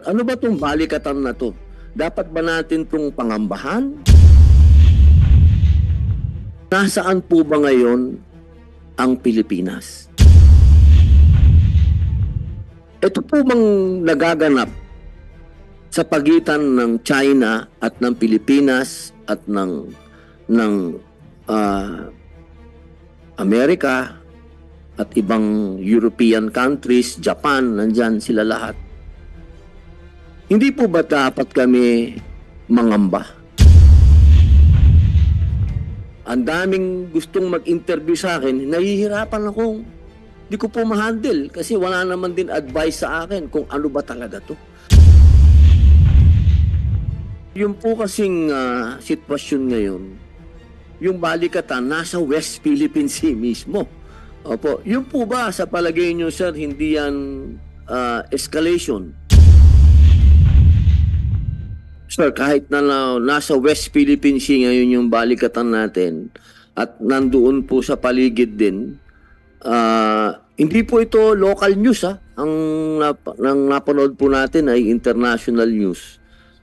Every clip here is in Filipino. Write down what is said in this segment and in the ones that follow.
Ano ba itong balikatan na to? Dapat ba natin itong pangambahan? Nasaan po ba ngayon ang Pilipinas? Ito po bang nagaganap sa pagitan ng China at ng Pilipinas at ng Amerika at ibang European countries, Japan, nandyan sila lahat. Hindi po ba dapat kami mangamba? Ang daming gustong mag-interview sa akin, nahihirapan akong hindi ko po ma-handle kasi wala naman din advice sa akin kung ano ba talaga to. Yung po kasing sitwasyon ngayon, yung balikatan nasa West Philippine Sea mismo. Opo, yun po ba sa palagay nyo, sir, hindi yan escalation? Sir, kahit na nasa West Philippine Sea ngayon yung balikatan natin at nandoon po sa paligid din, hindi po ito local news. Ang napanood po natin ay international news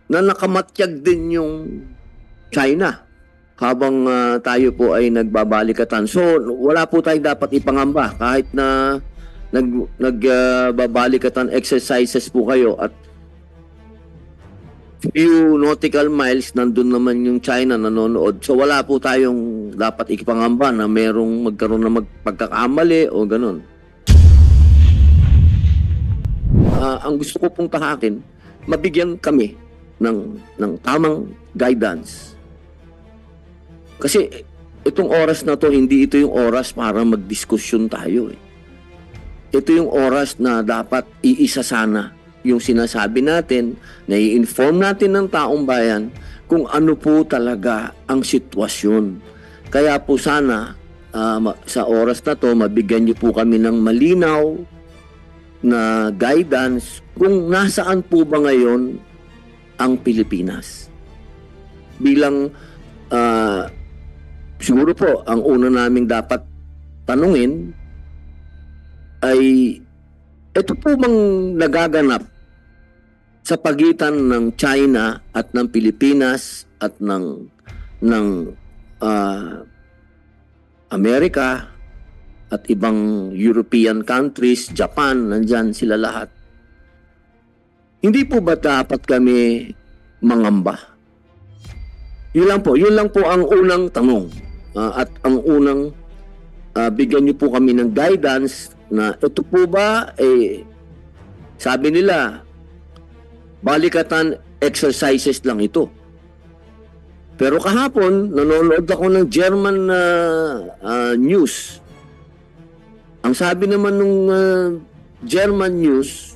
na nakamatyag din yung China habang tayo po ay nagbabalikatan. So, wala po tayong dapat ipangamba kahit na nagbabalikatan exercises po kayo at few nautical miles, nandun naman yung China nanonood. So wala po tayong dapat ipangamba na merong magkaroon ng pagkakamali o ganun. Ang gusto ko pong tahakin, mabigyan kami ng tamang guidance. Kasi itong oras na to, hindi ito yung oras para magdiskusyon tayo. Ito yung oras na dapat iisa sana yung sinasabi natin, na i-inform natin ng taong bayan kung ano po talaga ang sitwasyon. Kaya po sana sa oras na to, mabigyan niyo po kami ng malinaw na guidance kung nasaan po ba ngayon ang Pilipinas. Bilang siguro po, ang una naming dapat tanungin ay ito po bang nagaganap sa pagitan ng China at ng Pilipinas at ng Amerika at ibang European countries, Japan, nandyan sila lahat. Hindi po ba dapat kami mangamba? Yun lang po ang unang tanong. At ang unang bigyan niyo po kami ng guidance na ito po ba, sabi nila, balikatan exercises lang ito. Pero kahapon, nanonood ako ng German news. Ang sabi naman ng German news,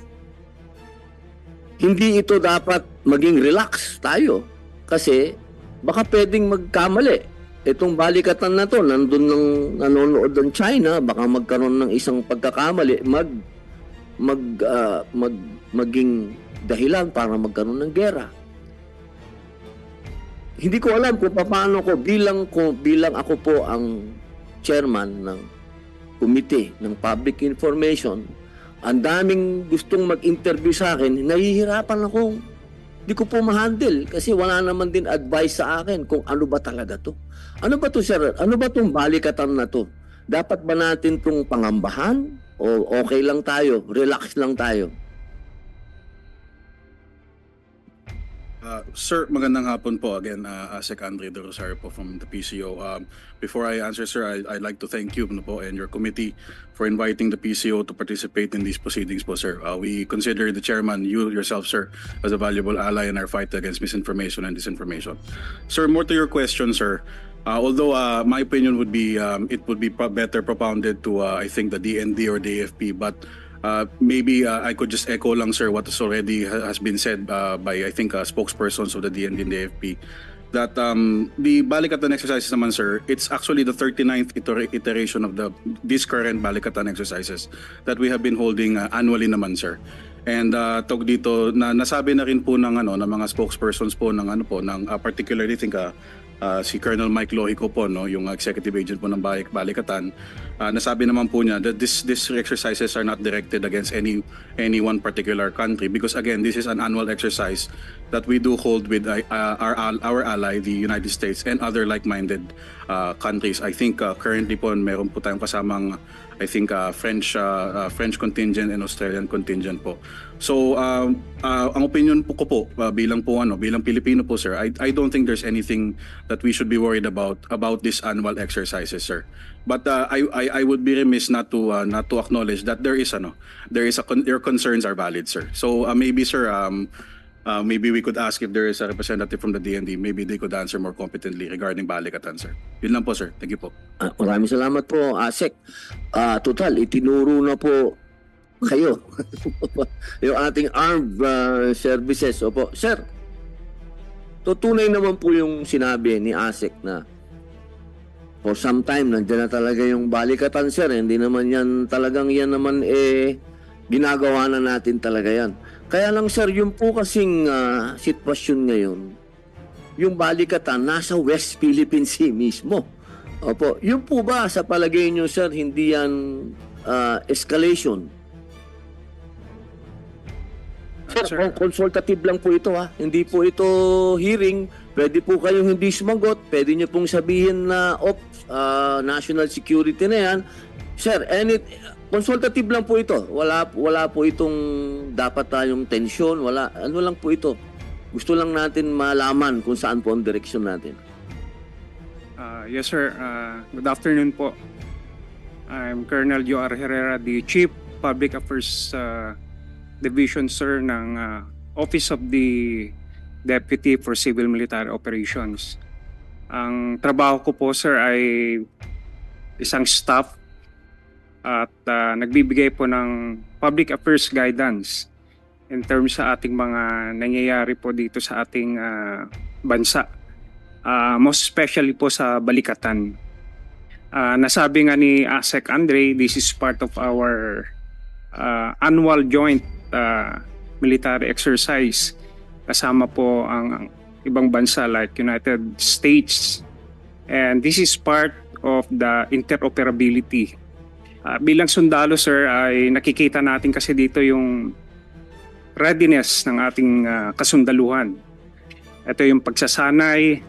hindi ito dapat maging relax tayo. Kasi baka pwedeng magkamali. Itong balikatan na to, nandun ng nanonood ng China, baka magkaroon ng isang pagkakamali, maging dahilan para magkaroon ng gera. Hindi ko alam kung paano bilang ako po ang chairman ng committee ng public information. Ang daming gustong mag-interview sa akin, nahihirapan akong hindi ko po ma-handle kasi wala naman din advice sa akin kung ano ba talaga to. Ano ba to, sir? Ano ba tong balikatan na to? Dapat ba natin tong pangambahan? O okay lang tayo? Relax lang tayo? Sir, magandang hapon po again. Asek Andre De Rosario po from the PCO. Before I answer, sir, I'd like to thank you po and your committee for inviting the PCO to participate in these proceedings po, sir. We consider the chairman, you yourself, sir, as a valuable ally in our fight against misinformation and disinformation. Sir, more to your question, sir. Although my opinion would be it would be better propounded to I think the DND or the AFP, but maybe I could just echo lang, sir, what has already has been said by I think spokespersons of the DND and the AFP, that the balikatan exercises naman, sir, it's actually the 39th iteration of this current balikatan exercises that we have been holding annually naman, sir. And tawag dito na nasabi na rin po ng ng mga spokespersons po ng particularly I think si Colonel Mike Lohico po, no, yung executive agent po ng Balikatan, nasabi naman po niya that these exercises are not directed against any one particular country, because again, this is an annual exercise that we do hold with our ally, the United States, and other like-minded countries. I think currently po meron po tayong kasamang French contingent and Australian contingent po. So ang opinion po ko po bilang Pilipino po, sir, I don't think there's anything that we should be worried about these annual exercises, sir. But I would be remiss not to acknowledge that your concerns are valid, sir. So maybe, sir, maybe we could ask if there is a representative from the DND. Maybe they could answer more competently regarding Balikatan, sir. Yun lang po, sir. Thank you po. Maraming salamat po, ASEC. Total, itinuro na po kayo yung ating armed services. Opo, sir, tutunay naman po yung sinabi ni ASEC na for some time nandiyan na talaga yung Balikatan, sir. Hindi naman yan talagang ginagawa na natin talaga yan. Kaya lang, sir, yung po kasing sitwasyon ngayon, yung Balikatan nasa West Philippine Sea mismo. Opo, yun po ba sa palagay nyo, sir, hindi yan escalation? Sir, consultative lang po ito, ha. Hindi po ito hearing. Pwede po kayong hindi sumagot. Pwede nyo pong sabihin na national security na yan. Sir, consultative lang po ito. Wala po itong dapat tayong tensyon. Ano lang po ito. Gusto lang natin malaman kung saan po ang direksyon natin. Yes, sir. Good afternoon po. I'm Colonel Joar Herrera, the Chief Public Affairs Division, sir, ng Office of the Deputy for Civil Military Operations. Ang trabaho ko po, sir, ay isang staff at nagbibigay po ng public affairs guidance in terms sa ating mga nangyayari po dito sa ating bansa. Most especially po sa Balikatan. Nasabi nga ni ASEC Andre, this is part of our annual joint military exercise. Kasama po ang ibang bansa like United States. And this is part of the interoperability. Bilang sundalo, sir, ay nakikita natin kasi dito yung readiness ng ating kasundaluhan. Ito yung pagsasanay,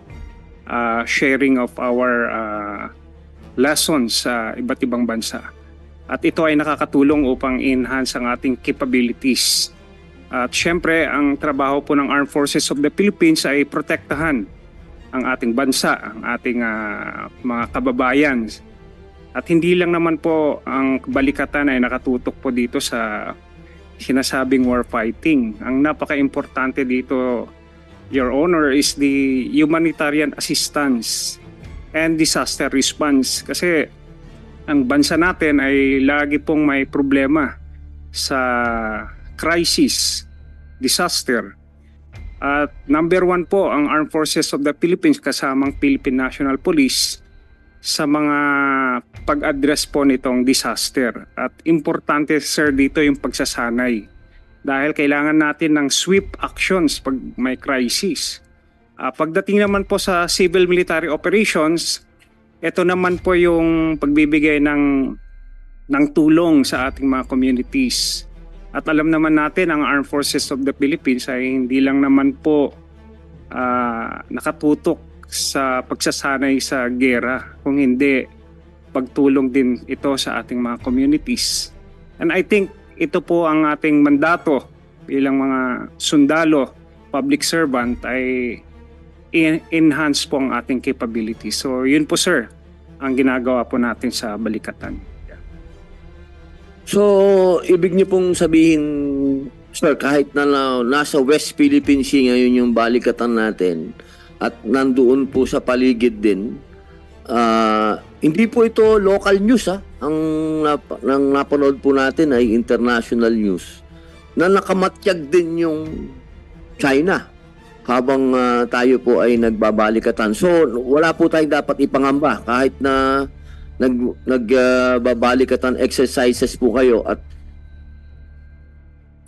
sharing of our lessons sa iba't ibang bansa. At ito ay nakakatulong upang enhance ang ating capabilities. At syempre, ang trabaho po ng Armed Forces of the Philippines ay protektahan ang ating bansa, ang ating mga kababayan. At hindi lang naman po ang Balikatan ay nakatutok po dito sa sinasabing warfighting. Ang napaka-importante dito, Your Honor, is the humanitarian assistance and disaster response. Kasi ang bansa natin ay lagi pong may problema sa crisis, disaster. At number one po ang Armed Forces of the Philippines kasamang Philippine National Police sa mga pag-address po nitong disaster. At importante, sir, dito yung pagsasanay. Dahil kailangan natin ng swift actions pag may crisis. Pagdating naman po sa civil military operations, ito naman po yung pagbibigay ng tulong sa ating mga communities. At alam naman natin ang Armed Forces of the Philippines ay hindi lang naman po nakatutok sa pagsasanay sa gera, kung hindi pagtulong din ito sa ating mga communities. And I think ito po ang ating mandato bilang mga sundalo, public servant, ay enhance po ang ating capability. So yun po, sir, ang ginagawa po natin sa Balikatan. So, ibig niyo pong sabihin, sir, kahit na nasa West Philippine Sea ngayon yung Balikatan natin at nandoon po sa paligid din, hindi po ito local news, ha? Ang napanood po natin ay international news na nakamatyag din yung China habang tayo po ay nagbabalikatan. So, wala po tayong dapat ipangamba kahit na nagbabalikatan exercises po kayo at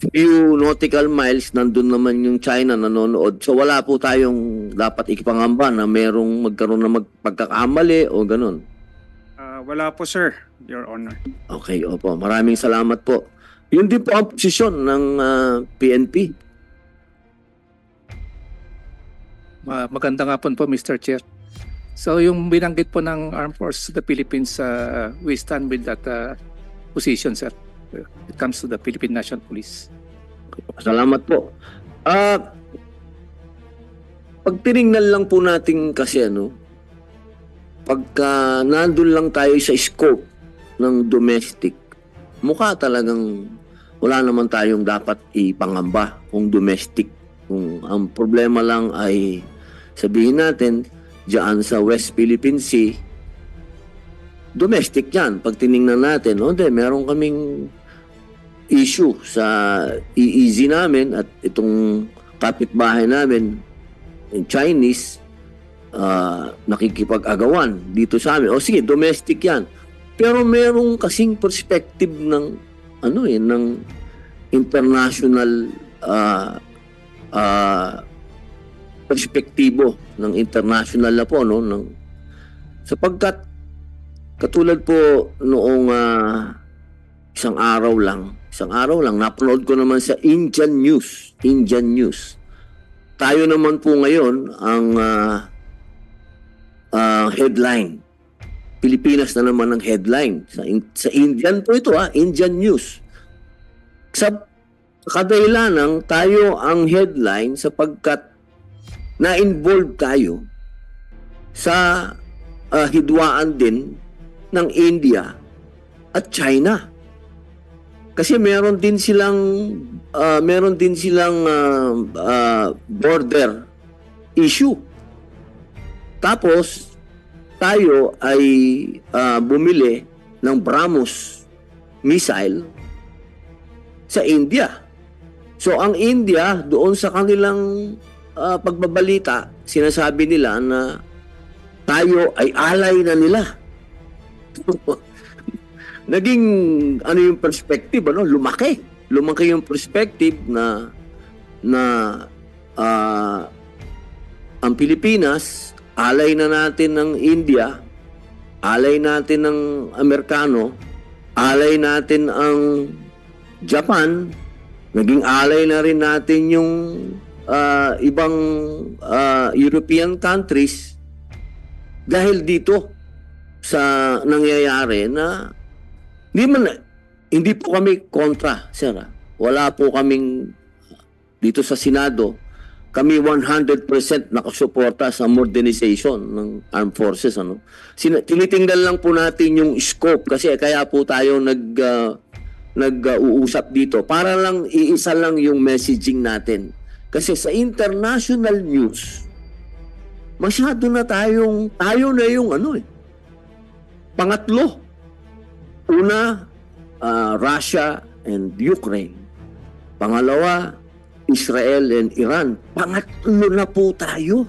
few nautical miles nandun naman yung China nanonood. So, wala po tayong dapat ipangamba na magkaroon na pagkakamali o ganun. Wala po, sir. Your Honor. Okay, opo. Maraming salamat po. Yun din po ang posisyon ng PNP. Maganda nga po Mr. Chair. So yung binanggit po ng Armed Forces of the Philippines, we stand with that position, sir. It comes to the Philippine National Police. Salamat po. Pag tinignan lang po natin kasi pagka nandun lang tayo sa scope ng domestic, mukha talagang wala naman tayong dapat ipangamba kung domestic. Kung ang problema lang ay sabihin natin diyan sa West Philippine Sea, domestic yan. Pag tinignan natin, meron kaming issue sa EEZ namin at itong kapitbahay namin, yung Chinese, nakikipag-agawan dito sa amin. O sige, domestic yan. Pero merong kasing perspective ng ng international perspektibo ng international na po sapagkat katulad po noong isang araw lang napanood ko naman sa Indian News. Tayo naman po ngayon ang headline. Pilipinas na naman ang headline. Sa Indian po ito, Indian News. Sa kadahilanang tayo ang headline sapagkat na-involved tayo sa hidwaan din ng India at China. Kasi meron din silang border issue. Tapos tayo ay bumili ng BrahMos missile sa India. So ang India doon sa kanilang pagbabalita, sinasabi nila na tayo ay alay na nila. Naging yung perspective, lumaki yung perspective na ang Pilipinas, alay na natin ng India, alay natin ng Amerikano, alay natin ang Japan, naging alay na rin natin yung ibang European countries dahil dito sa nangyayari na hindi po kami kontra, sir. Wala po kaming dito sa Senado, kami 100% nakasuporta sa modernization ng armed forces. Tinitingnan lang po natin yung scope kasi kaya po tayo nag-uusap dito para lang iisa lang yung messaging natin. Kasi sa international news, masyado na tayo na yung pangatlo. Una, Russia and Ukraine. Pangalawa, Israel and Iran. Pangatlo na po tayo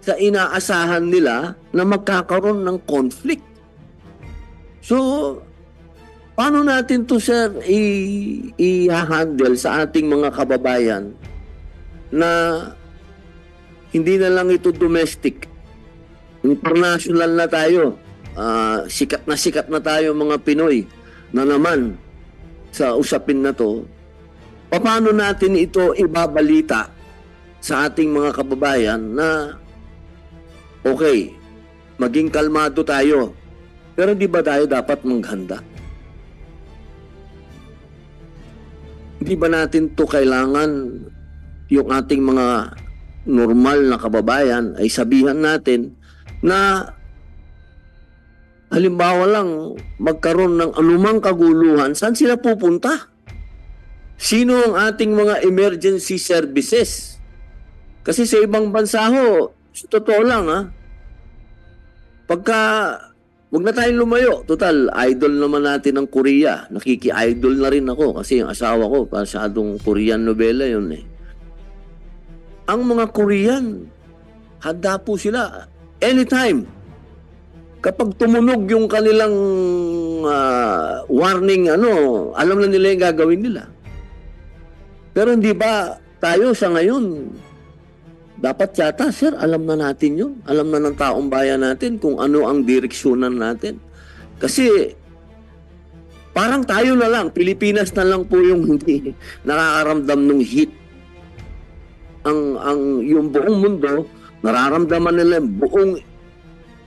sa inaasahan nila na magkakaroon ng conflict. So, paano natin to, sir, i-handle sa ating mga kababayan na hindi na lang ito domestic, international na tayo, sikat na tayo mga Pinoy na naman sa usapin na to. Paano natin ito ibabalita sa ating mga kababayan na okay, maging kalmado tayo, pero di ba tayo dapat maghanda? Hindi ba natin to kailangan yung ating mga normal na kababayan ay sabihan natin na halimbawa lang magkaroon ng anumang kaguluhan, saan sila pupunta? Sino ang ating mga emergency services? Kasi sa ibang bansa sa totoo lang pagka wag na tayong lumayo. Total, idol naman natin ang Korea. Nakiki-idol na rin ako kasi yung asawa ko, pasyadong Korean novela yun Ang mga Korean, handa po sila anytime. Kapag tumunog yung kanilang warning, alam na nila yung gagawin nila. Pero hindi ba tayo sa ngayon, dapat yata, sir, alam na natin yun. Alam na ng taong bayan natin kung ano ang direksyonan natin. Kasi parang tayo na lang, Pilipinas na lang po yung hindi nakakaramdam ng heat. Yung buong mundo, nararamdaman nila buong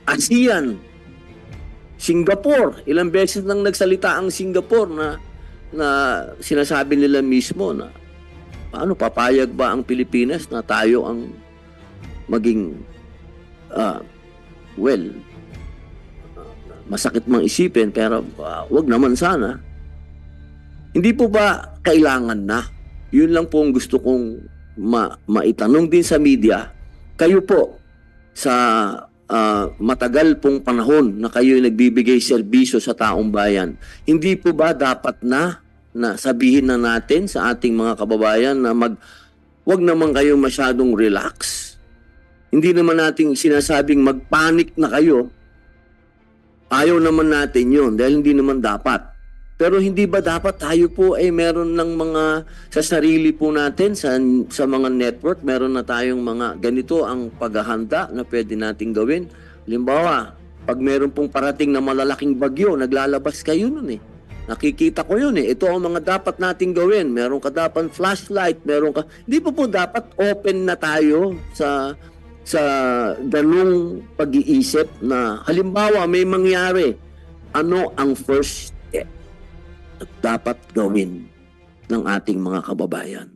ASEAN, Singapore. Ilang beses nang nagsalita ang Singapore na sinasabi nila mismo na paano papayag ba ang Pilipinas na tayo ang maging masakit mang isipin pero wag naman sana. Hindi po ba kailangan na? Yun lang po ang gusto kong maitanong din sa media. Kayo po sa matagal pong panahon na kayo nagbibigay serbisyo sa taong bayan, hindi po ba dapat na sabihin na natin sa ating mga kababayan na wag naman kayo masyadong relax? Hindi naman natin sinasabing magpanik na kayo. Ayaw naman natin yun dahil hindi naman dapat. Pero hindi ba dapat tayo po ay meron ng mga sa sarili po natin sa mga network, meron na tayong mga ganito ang paghahanda na pwede nating gawin. Halimbawa, pag meron pong parating na malalaking bagyo, naglalabas kayo nun eh. Nakikita ko yun eh. Ito ang mga dapat nating gawin. Meron ka dapat flashlight, hindi po dapat open na tayo sa ganung pag-iisip na halimbawa may mangyari, ano ang first step na dapat gawin ng ating mga kababayan?